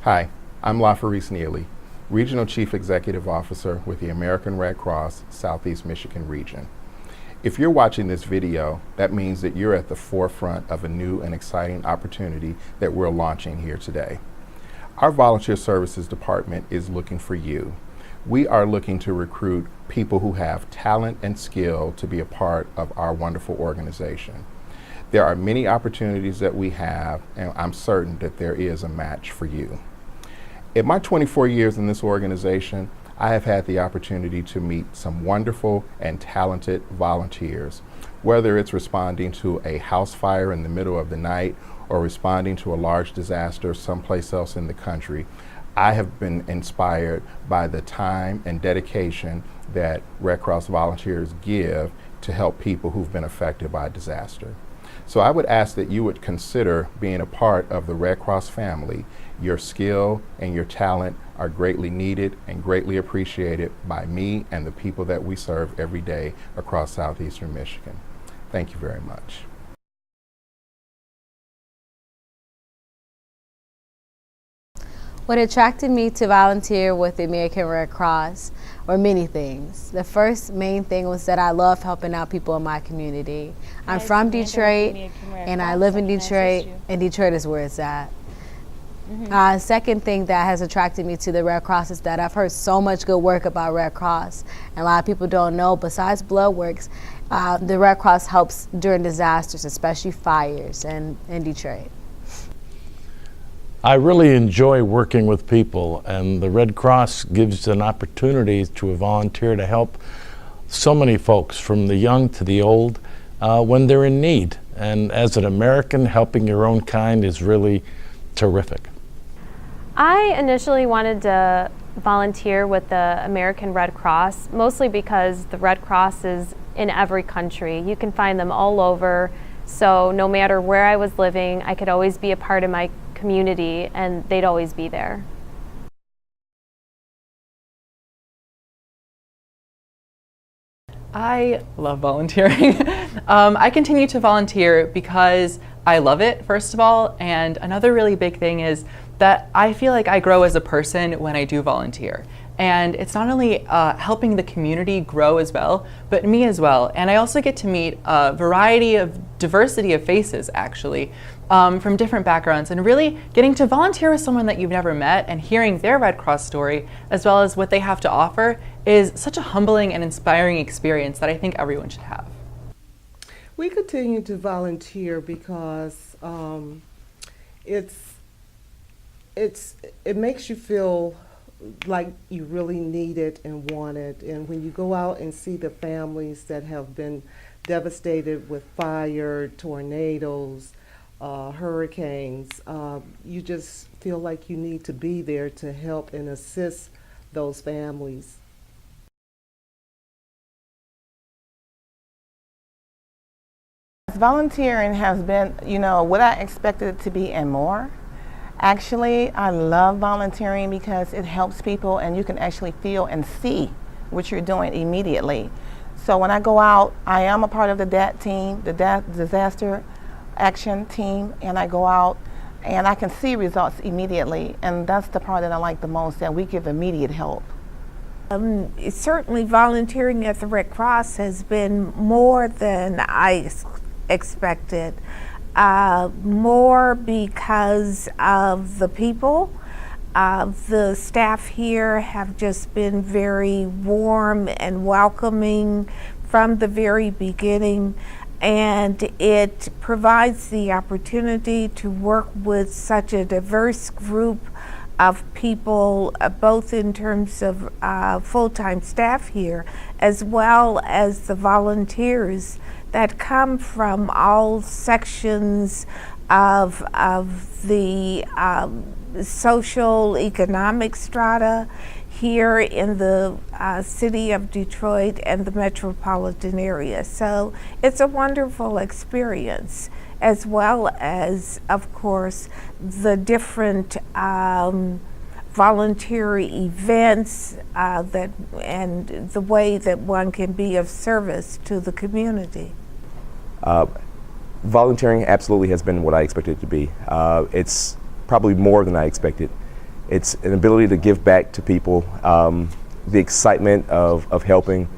Hi, I'm LaFarise Neely, Regional Chief Executive Officer with the American Red Cross Southeast Michigan region. If you're watching this video, that means that you're at the forefront of a new and exciting opportunity that we're launching here today. Our Volunteer Services Department is looking for you. We are looking to recruit people who have talent and skill to be a part of our wonderful organization. There are many opportunities that we have, and I'm certain that there is a match for you. In my 24 years in this organization, I have had the opportunity to meet some wonderful and talented volunteers, whether it's responding to a house fire in the middle of the night or responding to a large disaster someplace else in the country. I have been inspired by the time and dedication that Red Cross volunteers give to help people who've been affected by disaster. So I would ask that you would consider being a part of the Red Cross family. Your skill and your talent are greatly needed and greatly appreciated by me and the people that we serve every day across southeastern Michigan. Thank you very much. What attracted me to volunteer with the American Red Cross were many things. The first main thing was that I love helping out people in my community. I'm from Detroit and I live in Detroit, and Detroit is where it's at. Second thing that has attracted me to the Red Cross is that I've heard so much good work about Red Cross. And a lot of people don't know, besides blood works, the Red Cross helps during disasters, especially fires in Detroit. I really enjoy working with people, and the Red Cross gives an opportunity to volunteer to help so many folks, from the young to the old, when they're in need. And as an American, helping your own kind is really terrific. I initially wanted to volunteer with the American Red Cross, mostly because the Red Cross is in every country. You can find them all over, so no matter where I was living, I could always be a part of my community and they'd always be there. I love volunteering. I continue to volunteer because I love it, first of all, and another really big thing is that I feel like I grow as a person when I do volunteer. And it's not only helping the community grow as well, but me as well. And I also get to meet a diversity of faces, actually, from different backgrounds, and really getting to volunteer with someone that you've never met and hearing their Red Cross story, as well as what they have to offer, is such a humbling and inspiring experience that I think everyone should have. We continue to volunteer because it makes you feel like you really need it and want it. And when you go out and see the families that have been devastated with fire, tornadoes, hurricanes, you just feel like you need to be there to help and assist those families. Volunteering has been, what I expected it to be and more. Actually, I love volunteering because it helps people and you can actually feel and see what you're doing immediately. So when I go out, I am a part of the DAT team, the Disaster Action Team, and I go out and I can see results immediately, and that's the part that I like the most, that we give immediate help. Certainly volunteering at the Red Cross has been more than I expected. More because of the people. The staff here have just been very warm and welcoming from the very beginning, and it provides the opportunity to work with such a diverse group of people, both in terms of full-time staff here, as well as the volunteers that come from all sections of the social economic strata here in the city of Detroit and the metropolitan area. So it's a wonderful experience, as well as, of course, the different voluntary events and the way that one can be of service to the community. Volunteering absolutely has been what I expected it to be. It's probably more than I expected. It's an ability to give back to people, the excitement of helping,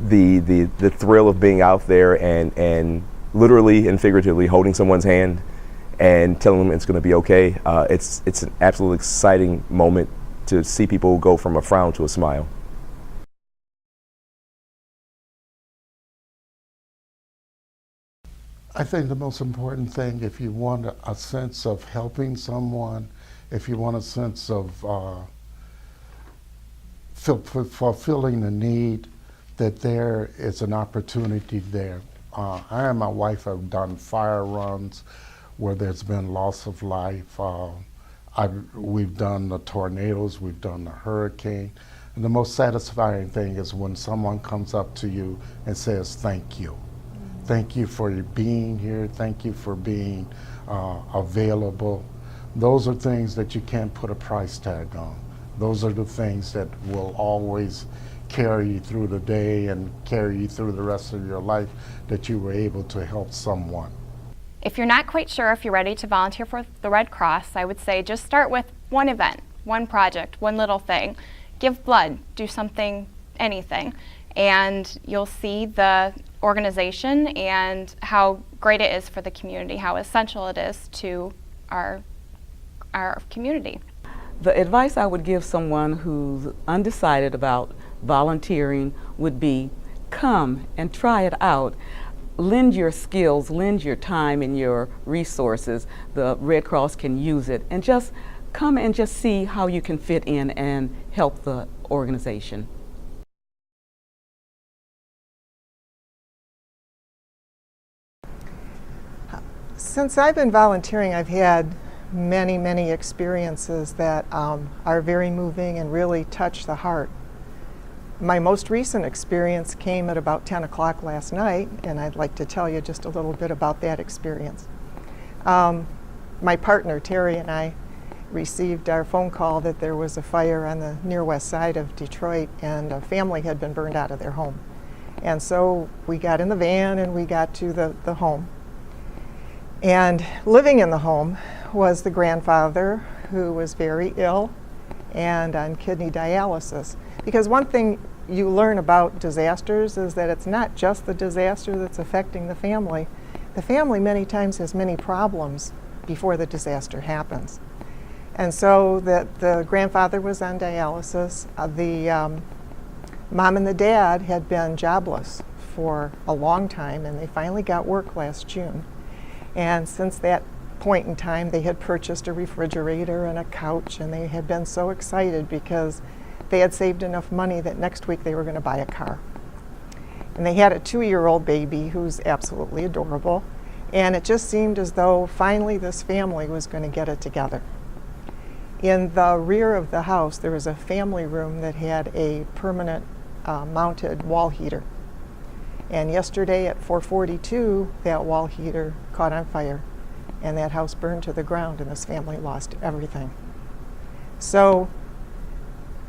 the thrill of being out there and literally and figuratively holding someone's hand and telling them it's going to be okay. It's an absolutely exciting moment to see people go from a frown to a smile. I think the most important thing, if you want a sense of helping someone, if you want a sense of fulfilling a need, that there is an opportunity there. I and my wife have done fire runs where there's been loss of life. We've done the tornadoes, we've done the hurricane. And the most satisfying thing is when someone comes up to you and says, thank you. Thank you for being here. Thank you for being available. Those are things that you can't put a price tag on. Those are the things that will always carry you through the day and carry you through the rest of your life, that you were able to help someone. If you're not quite sure if you're ready to volunteer for the Red Cross, I would say just start with one event, one project, one little thing. Give blood, do something, anything, and you'll see the organization and how great it is for the community, how essential it is to our community. The advice I would give someone who's undecided about volunteering would be, come and try it out. Lend your skills, lend your time and your resources. The Red Cross can use it, and just come and just see how you can fit in and help the organization. Since I've been volunteering, I've had many experiences that are very moving and really touch the heart. My most recent experience came at about 10 o'clock last night, and I'd like to tell you just a little bit about that experience. My partner, Terry, and I received our phone call that there was a fire on the near west side of Detroit, and a family had been burned out of their home. And so we got in the van and we got to the home. And living in the home was the grandfather, who was very ill and on kidney dialysis. Because one thing you learn about disasters is that it's not just the disaster that's affecting the family. The family many times has many problems before the disaster happens. And so the grandfather was on dialysis. The mom and the dad had been jobless for a long time, and they finally got work last June. And since that point in time, they had purchased a refrigerator and a couch, and they had been so excited because they had saved enough money that next week they were going to buy a car. And they had a 2-year-old baby who's absolutely adorable, and it just seemed as though finally this family was going to get it together. In the rear of the house, there was a family room that had a permanent mounted wall heater. And yesterday at 4:42, that wall heater caught on fire, and that house burned to the ground, and this family lost everything. So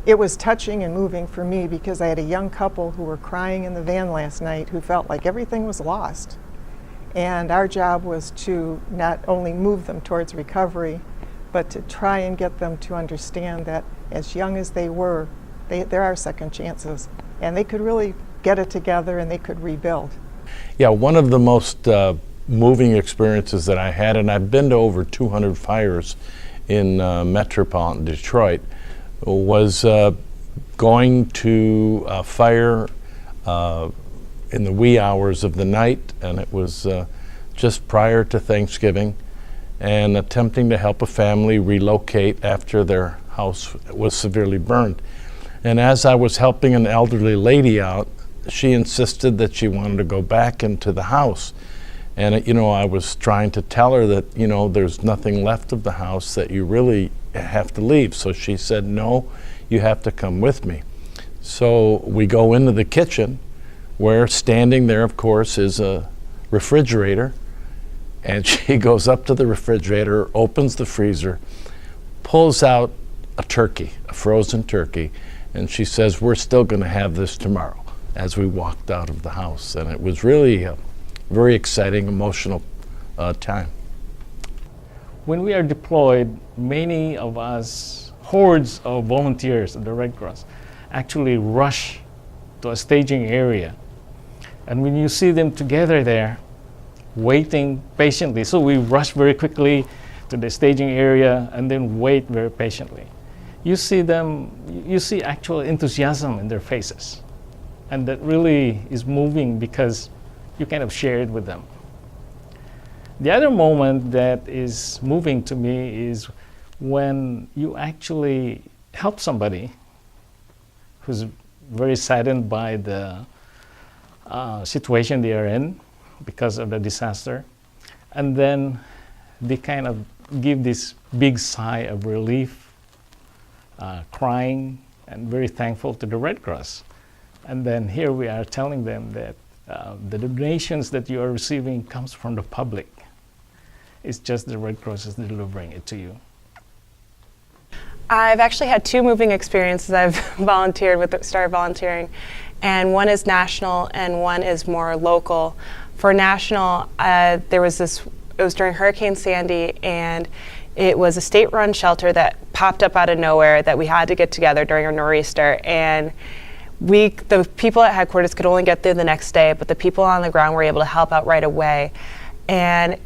it was touching and moving for me, because I had a young couple who were crying in the van last night who felt like everything was lost. And our job was to not only move them towards recovery, but to try and get them to understand that as young as they were, there are second chances, and they could really get it together and they could rebuild. Yeah, one of the most moving experiences that I had, and I've been to over 200 fires in metropolitan Detroit, was going to a fire in the wee hours of the night, and it was just prior to Thanksgiving, and attempting to help a family relocate after their house was severely burned. And as I was helping an elderly lady out, she insisted that she wanted to go back into the house. And I was trying to tell her that, there's nothing left of the house, that you really have to leave. So she said, no, you have to come with me. So we go into the kitchen, where standing there, of course, is a refrigerator. And she goes up to the refrigerator, opens the freezer, pulls out a turkey, a frozen turkey, and she says, we're still going to have this tomorrow, as we walked out of the house. And it was really a very exciting, emotional time. when we are deployed, many of us, hordes of volunteers at the Red Cross, actually rush to a staging area. And when you see them together there, waiting patiently, so we rush very quickly to the staging area and then wait very patiently. You see them, you see actual enthusiasm in their faces. And that really is moving because you kind of share it with them. The other moment that is moving to me is when you actually help somebody who's very saddened by the situation they are in because of the disaster, and then they kind of give this big sigh of relief, crying and very thankful to the Red Cross. And then here we are telling them that the donations that you are receiving comes from the public. It's just the Red Cross is delivering it to you. I've actually had two moving experiences. I've started volunteering, and one is national and one is more local. For national, it was during Hurricane Sandy, and it was a state-run shelter that popped up out of nowhere that we had to get together during a nor'easter, and the people at headquarters could only get there the next day, but the people on the ground were able to help out right away. And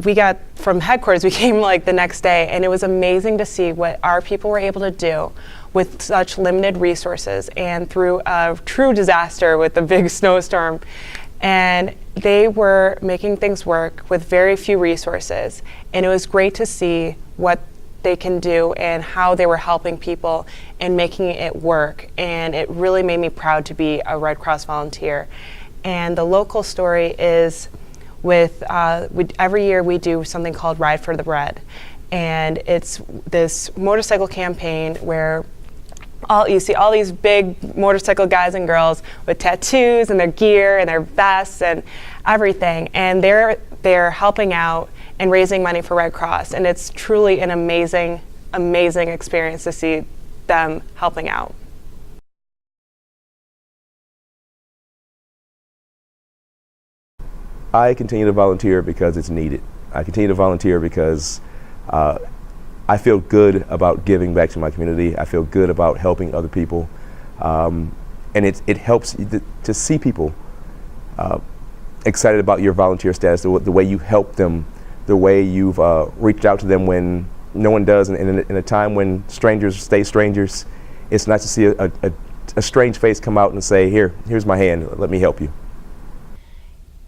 we got from headquarters, we came like the next day, and it was amazing to see what our people were able to do with such limited resources and through a true disaster with a big snowstorm. And they were making things work with very few resources. And it was great to see what they can do and how they were helping people and making it work. And it really made me proud to be a Red Cross volunteer. And the local story is every year we do something called Ride for the Red. And it's this motorcycle campaign where you see all these big motorcycle guys and girls with tattoos and their gear and their vests and everything. And they're helping out and raising money for Red Cross. And it's truly an amazing, amazing experience to see them helping out. I continue to volunteer because it's needed. I continue to volunteer because I feel good about giving back to my community. I feel good about helping other people. And it helps to see people excited about your volunteer status, the way you help them, the way you've reached out to them when no one does. And in a time when strangers stay strangers, it's nice to see a strange face come out and say, here's my hand, let me help you.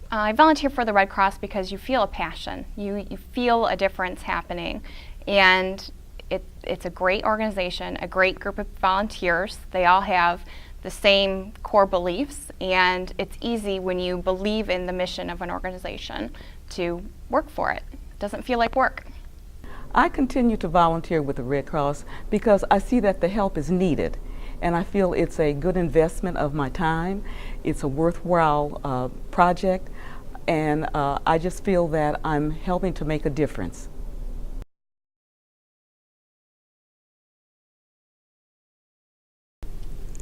I volunteer for the Red Cross because you feel a passion. You feel a difference happening. And it's a great organization, a great group of volunteers. They all have the same core beliefs, and it's easy when you believe in the mission of an organization to work for it. It doesn't feel like work. I continue to volunteer with the Red Cross because I see that the help is needed, and I feel it's a good investment of my time. It's a worthwhile project, and I just feel that I'm helping to make a difference.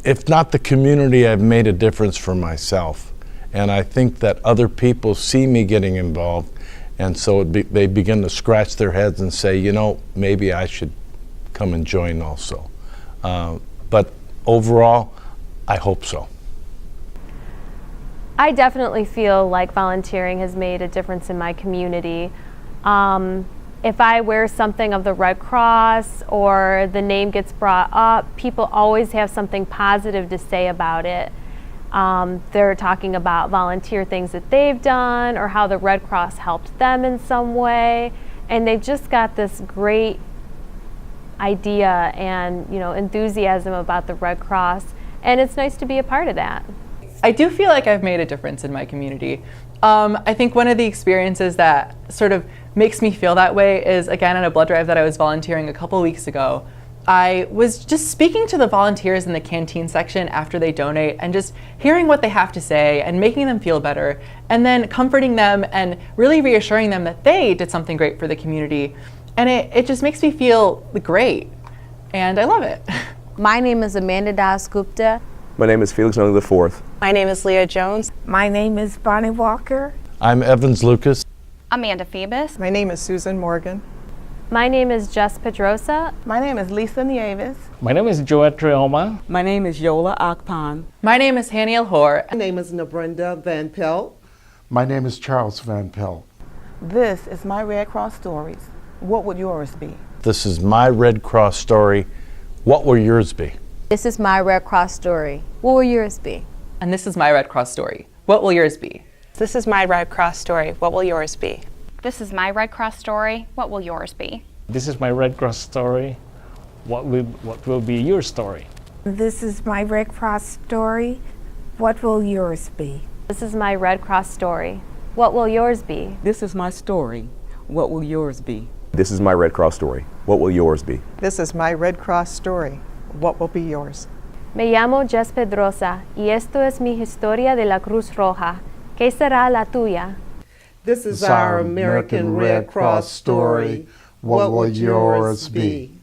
If not the community, I've made a difference for myself. And I think that other people see me getting involved, and so they begin to scratch their heads and say, you know, maybe I should come and join also. But overall, I hope so. I definitely feel like volunteering has made a difference in my community. If I wear something of the Red Cross or the name gets brought up, people always have something positive to say about it. They're talking about volunteer things that they've done or how the Red Cross helped them in some way. And they've just got this great idea and enthusiasm about the Red Cross. And it's nice to be a part of that. I do feel like I've made a difference in my community. I think one of the experiences that sort of makes me feel that way is, again, at a blood drive that I was volunteering a couple weeks ago. I was just speaking to the volunteers in the canteen section after they donate and just hearing what they have to say and making them feel better, and then comforting them and really reassuring them that they did something great for the community. And it just makes me feel great, and I love it. My name is Amanda Das Gupta. My name is Felix Nunley IV. My name is Leah Jones. My name is Bonnie Walker. I'm Evans Lucas. Amanda Phoebus. My name is Susan Morgan. My name is Jess Pedrosa. My name is Lisa Nieves. My name is Joet Trioma. My name is Yola Akpan. My name is Haniel Hoare. My name is Nabrenda Van Pelt. My name is Charles Van Pelt. This is my Red Cross stories. What would yours be? This is my Red Cross story. What will yours be? This is my Red Cross story. What will yours be? And this is my Red Cross story. What will yours be? This is my Red Cross story. What will yours be? This is my Red Cross story. What will yours be? This is my Red Cross story. What will be your story? This is my Red Cross story. What will yours be? This is my Red Cross story. What will yours be? This is my story. What will yours be? This is my Red Cross story. What will yours be? This is my Red Cross story. What will be yours? Me llamo Jess Pedrosa y esto es mi historia de la Cruz Roja. ¿Qué será la tuya? This is our American Red Cross story. What will yours be?